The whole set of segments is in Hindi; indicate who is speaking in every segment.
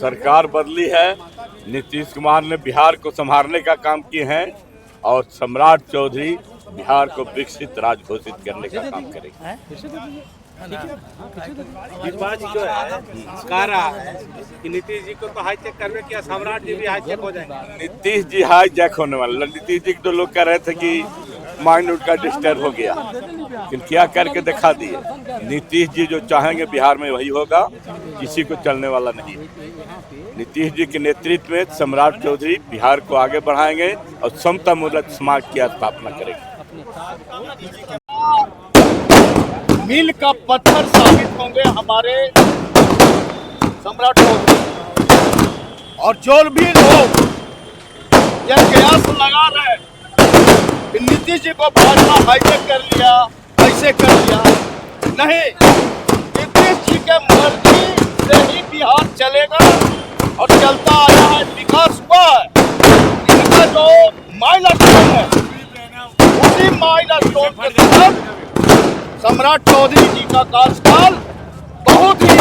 Speaker 1: सरकार बदली है। नीतीश कुमार ने बिहार को संभालने का काम किए हैं और सम्राट चौधरी बिहार को विकसित राज्य घोषित करने का काम करेंगे।
Speaker 2: विपक्ष जो है कह रहा है कि नीतीश जी को तो हाईटेक करने किया, सम्राट जी भी हाईटेक हो जाएंगे।
Speaker 1: नीतीश जी हाईजैक होने वाले। नीतीश जी तो लोग कह रहे थे कि माइंड उनका डिस्टर्ब हो गया, लेकिन क्या करके दिखा दिए। नीतीश जी जो चाहेंगे बिहार में वही होगा, किसी को चलने वाला नहीं। नीतीश जी के नेतृत्व में सम्राट चौधरी बिहार को आगे बढ़ाएंगे और समता मूलक समाज की स्थापना करेंगे।
Speaker 3: मील का पत्थर साबित होंगे हमारे सम्राट चौधरी। और जो भी लोग यह कयास लगा रहे कि नीतीश जी को भाजपा हाईटेक कर लिया, ऐसे कर लिया, नहीं, नीतीश जी के मर्जी से ही बिहार चलेगा और चलता आया है, विकास हुआ है। इनका जो माइलस्टोन है उसी माइलस्टोन के तहत सम्राट चौधरी जी का कार्यकाल बहुत ही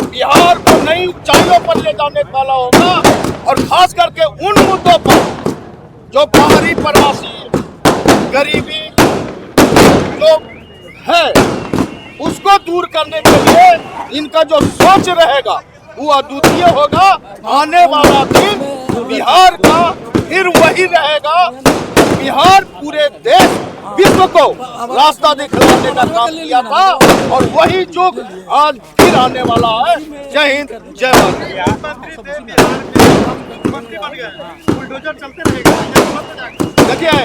Speaker 3: बिहार को नई ऊंचाइयों पर ले जाने वाला होगा। और खास करके उन मुद्दों पर जो बाहरी प्रवासी गरीबी लोग है उसको दूर करने के लिए इनका जो सोच रहेगा वो अद्वितीय होगा। आने वाला दिन बिहार का फिर वही रहेगा। बिहार पूरे देश विश्व को रास्ता दिखलाने का काम किया था और वही युग आज फिर आने वाला है। जय हिंद, जय भारत। देखिए,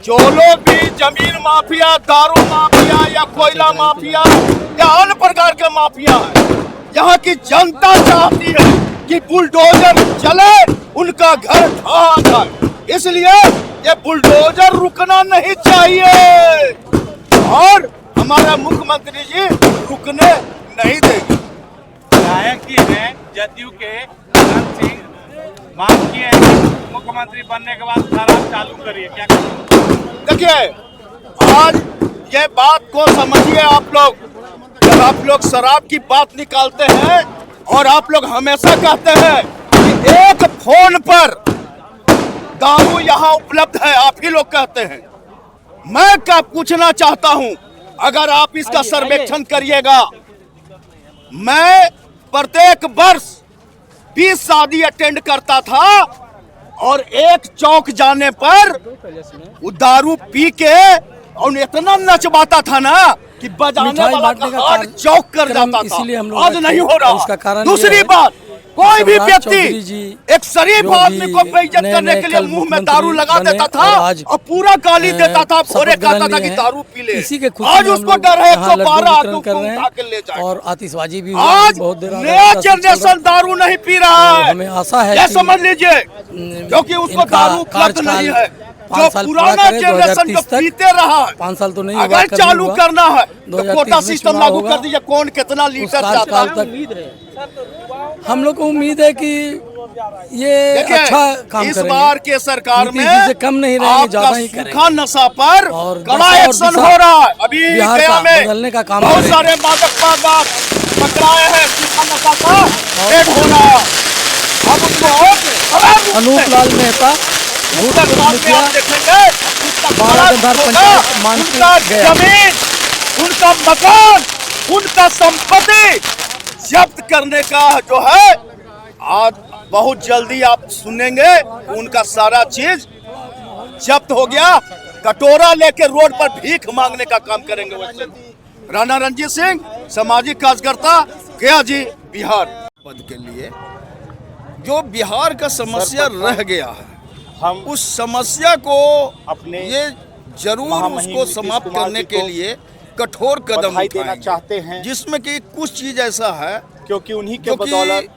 Speaker 3: जो लोग भी जमीन माफिया, दारू माफिया या कोयला माफिया या अन्य प्रकार के माफिया है, यहाँ की जनता चाहती है कि बुलडोजर चले, उनका घर ढहा जाए। इसलिए ये बुलडोजर रुकना नहीं चाहिए और हमारा मुख्यमंत्री जी रुकने नहीं देंगे।
Speaker 2: विधायक जी हैं जदयू के अनंत सिंह, मांग किए हैं मुख्यमंत्री बनने के बाद शराब चालू करिए, क्या करें?
Speaker 3: देखिए, आज ये बात को समझिए आप लोग। जब आप लोग शराब की बात निकालते हैं और आप लोग हमेशा कहते हैं कि एक फोन पर दारू यहाँ उपलब्ध है, आप ही लोग कहते हैं। मैं क्या पूछना चाहता हूँ, अगर आप इसका सर्वेक्षण करिएगा, मैं प्रत्येक वर्ष 20 शादी अटेंड करता था और एक चौक जाने पर वो दारू पी के और इतना नचवाता था ना कि बजाने वाला का हाथ चौक कर जाता था। आज नहीं हो रहा। दूसरी बात, कोई भी व्यक्ति एक शरीफ आदमी को बेइज्जत करने के लिए मुंह में दारू लगा देता था और पूरा गाली देता था, भोरे कहता था कि दारू पी ले। आज उसको डर है 112 आदमी को उठा के ले जाए।
Speaker 4: और आतिशबाजी भी
Speaker 3: आज नया जनरेशन दारू नहीं पी रहा है,
Speaker 4: हमें आशा है
Speaker 3: ये समझ लीजिए, क्योंकि उसको दारू उपलब्ध नहीं है। जो पुराना जनरेशन जो पीते रहा है,
Speaker 4: 5 साल तो नहीं,
Speaker 3: अगर चालू करना है तो कोटा सिस्टम लागू कर दीजिए। कौन कितना लीटर चाहता है?
Speaker 4: हम लोग को उम्मीद है कि ये अच्छा काम
Speaker 3: इस बार के सरकार में
Speaker 4: कम नहीं रहेंगे, ज्यादा ही करेंगे।
Speaker 3: सूखा नशा पर कड़ा एक्शन हो रहा है। अभी गया में
Speaker 4: बदलने का काम
Speaker 3: बहुत सारे मादक पदार्थ पकड़ाए हैं, सूखा नशा का रेड हो रहा है। अब उसको
Speaker 4: अनूप लाल मेहता
Speaker 3: जमीन, उनका मकान, उनका संपत्ति जब्त करने का जो है आज बहुत जल्दी आप सुनेंगे। उनका सारा चीज जब्त हो गया। कटोरा लेके रोड पर भीख मांगने का काम करेंगे वैसे। राणा रणजीत सिंह, सामाजिक कार्यकर्ता, गया जी, बिहार। पद के लिए जो बिहार का समस्या रह गया है, हम उस समस्या को अपने ये जरूर उसको समाप्त करने के लिए कठोर कदम उठाना चाहते हैं, जिसमें कि कुछ चीज ऐसा है क्योंकि उन्हीं के बदौलत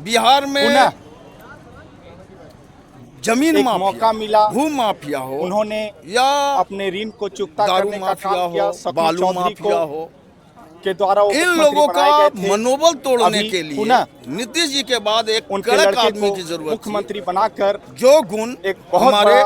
Speaker 3: बिहार में जमीन मौका मिला, भू माफिया हो उन्होंने या अपने ऋण को चुकता करने का काम किया, बालू माफिया हो के द्वारा इन लोगों का मनोबल तोड़ने के लिए नीतीश जी के बाद एक कड़क आदमी की जरूरत, मुख्यमंत्री बनाकर जो गुण एक हमारे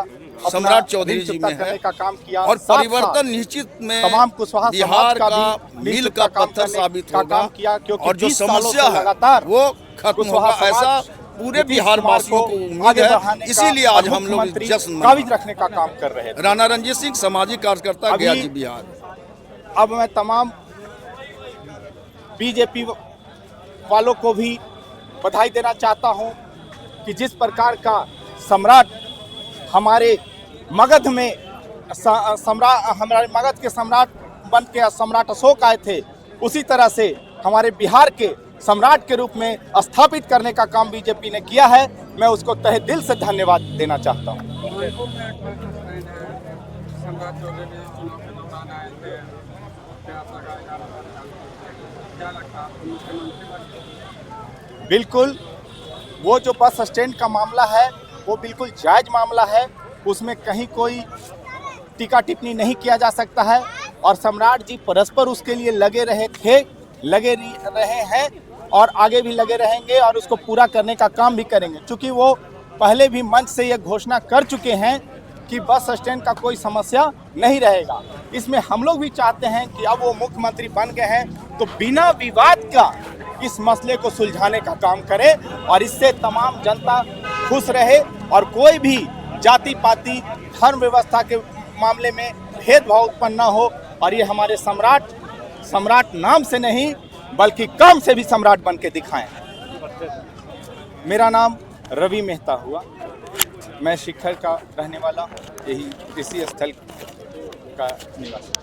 Speaker 3: सम्राट चौधरी जी में है
Speaker 5: का काम किया
Speaker 3: और परिवर्तन निश्चित में
Speaker 5: तमाम कुशवाहा
Speaker 3: बिहार
Speaker 5: समाज
Speaker 3: का
Speaker 5: भी
Speaker 3: मील का पत्थर साबित होगा
Speaker 5: काम किया, क्योंकि
Speaker 3: और जो
Speaker 5: 20 सालों
Speaker 3: समस्या
Speaker 5: से
Speaker 3: है
Speaker 5: लगातार
Speaker 3: वो खत्म
Speaker 5: कुशवाहा
Speaker 3: होगा, ऐसा पूरे बिहार वासियों को उम्मीद
Speaker 5: आगे
Speaker 3: है।
Speaker 5: बढ़ाने का
Speaker 3: इसीलिए आज हम लोग
Speaker 5: मुख्यमंत्री
Speaker 3: जश्न मना
Speaker 5: काबिज रखने का काम कर रहे थे।
Speaker 3: राणा रणजीत सिंह सामाजिक कार्यकर्ता
Speaker 5: अभी-
Speaker 3: गया जी बिहार।
Speaker 5: अब मैं तमाम बीजेपी वालों को भी बधाई देना चाहता हूं कि जिस प्रकार का सम्राट हमारे मगध में हमारे मगध के सम्राट बन के सम्राट अशोक आए थे, उसी तरह से हमारे बिहार के सम्राट के रूप में स्थापित करने का काम बीजेपी ने किया है। मैं उसको तहे दिल से धन्यवाद देना चाहता हूं। बिल्कुल, वो जो बस स्टैंड का मामला है वो बिल्कुल जायज मामला है, उसमें कहीं कोई टीका टिप्पणी नहीं किया जा सकता है और सम्राट जी परस्पर उसके लिए लगे रहे हैं और आगे भी लगे रहेंगे और उसको पूरा करने का काम भी करेंगे, क्योंकि वो पहले भी मंच से ये घोषणा कर चुके हैं कि बस स्टैंड का कोई समस्या नहीं रहेगा। इसमें हम लोग भी चाहते हैं कि अब वो मुख्यमंत्री बन गए हैं तो बिना विवाद का इस मसले को सुलझाने का काम करे और इससे तमाम जनता खुश रहे और कोई भी जाति पाति धर्म व्यवस्था के मामले में भेदभाव उत्पन्न न हो और ये हमारे सम्राट नाम से नहीं बल्कि काम से भी सम्राट बन के दिखाएं। मेरा नाम रवि मेहता हुआ, मैं शिखर का रहने वाला हूँ, यही इसी स्थल का निवासी।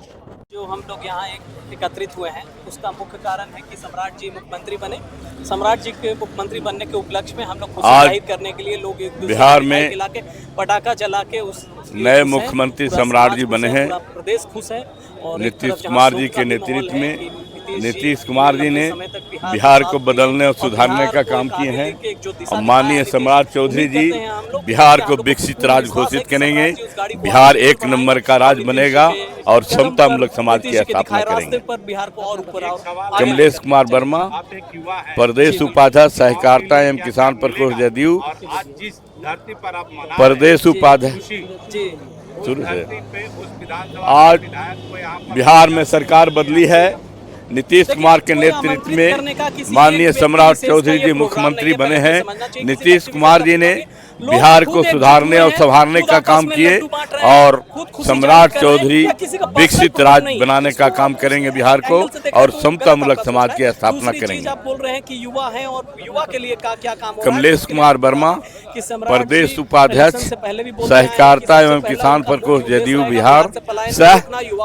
Speaker 6: जो हम लोग यहाँ एकत्रित हुए हैं उसका मुख्य कारण है कि सम्राट जी मुख्यमंत्री बने। सम्राट जी के मुख्यमंत्री बनने के उपलक्ष्य में हम लोग खुशी जाहिर करने के लिए लोग एक दूसरे
Speaker 1: बिहार
Speaker 6: को
Speaker 1: में
Speaker 6: मिठाई खिला के पटाखा जला के उस
Speaker 1: नए मुख्यमंत्री सम्राट जी बने हैं।
Speaker 6: पूरा प्रदेश खुश है और
Speaker 1: नीतीश कुमार जी के नेतृत्व में नीतीश कुमार जी ने बिहार को बदलने और सुधारने का काम किए हैं और माननीय सम्राट चौधरी जी बिहार को विकसित राज्य घोषित करेंगे। बिहार एक नंबर का राज्य बनेगा और समतामूलक समाज की स्थापना करेंगे। कमलेश कुमार वर्मा, प्रदेश उपाध्यक्ष सहकारिता एवं किसान प्रकोष्ठ जदयू, प्रदेश उपाध्यक्ष शुरू से। आज बिहार में सरकार बदली है, नीतीश कुमार के नेतृत्व में माननीय सम्राट चौधरी जी मुख्यमंत्री बने हैं। नीतीश कुमार जी ने बिहार को सुधारने और संभालने का काम किए और सम्राट चौधरी विकसित राज्य बनाने का काम करेंगे बिहार को और समतामूलक समाज की स्थापना करेंगे।
Speaker 6: आप बोल रहे हैं कि युवा हैं और युवा के लिए क्या काम हो रहा है?
Speaker 1: कमलेश कुमार वर्मा, प्रदेश उपाध्यक्ष सहकारिता एवं किसान प्रकोष्ठ जदयू बिहार, सह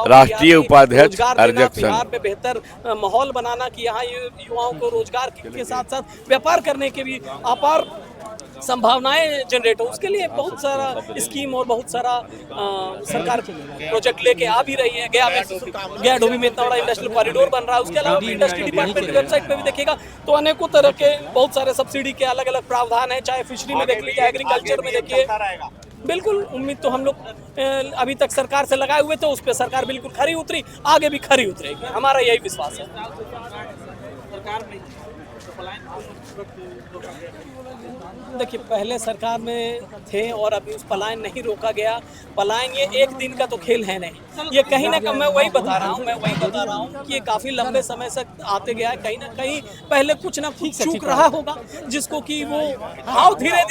Speaker 1: राष्ट्रीय उपाध्यक्ष अरजक संघ।
Speaker 6: बिहार में बेहतर माहौल बनाना कि यहाँ युवाओं को रोजगार के साथ साथ व्यापार करने के भी अपार संभावनाएं जनरेट हो, उसके लिए बहुत सारा स्कीम और बहुत सारा सरकार प्रोजेक्ट लेके आ भी रही है। गया डोभी में इतना बड़ा इंडस्ट्रियल कॉरिडोर बन रहा है, उसके अलावा इंडस्ट्री डिपार्टमेंट की वेबसाइट पे भी देखिएगा तो अनेकों तरह के बहुत सारे सब्सिडी के अलग अलग प्रावधान है, चाहे फिशरी में देख लीजिए, एग्रीकल्चर में देखिए। बिल्कुल उम्मीद तो हम लोग अभी तक सरकार से लगाए हुए थे, उस पर सरकार बिल्कुल खरी उतरी, आगे भी खरी उतरेगी, हमारा यही विश्वास है। देखिए पहले सरकार में थे और अभी उस पलायन नहीं रोका गया। पलायन ये एक दिन का तो खेल है नहीं, ये कहीं ना कहीं मैं वही बता रहा हूँ कि ये काफ़ी लंबे समय से आते गया है। कहीं ना कहीं पहले कुछ ना कुछ चूक रहा होगा जिसको कि वो हाव धीरे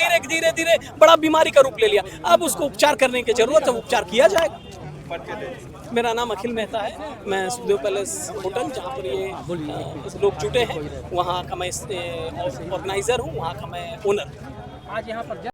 Speaker 6: धीरे बड़ा बीमारी का रूप ले लिया। अब उसको उपचार करने की जरूरत है, उपचार किया जाएगा। मेरा नाम अखिल मेहता है, मैं सुखदेव पैलेस होटल जहाँ पर ये लोग जुटे हैं वहाँ का मैं ऑर्गेनाइजर हूँ, वहाँ का मैं ओनर। आज यहाँ पर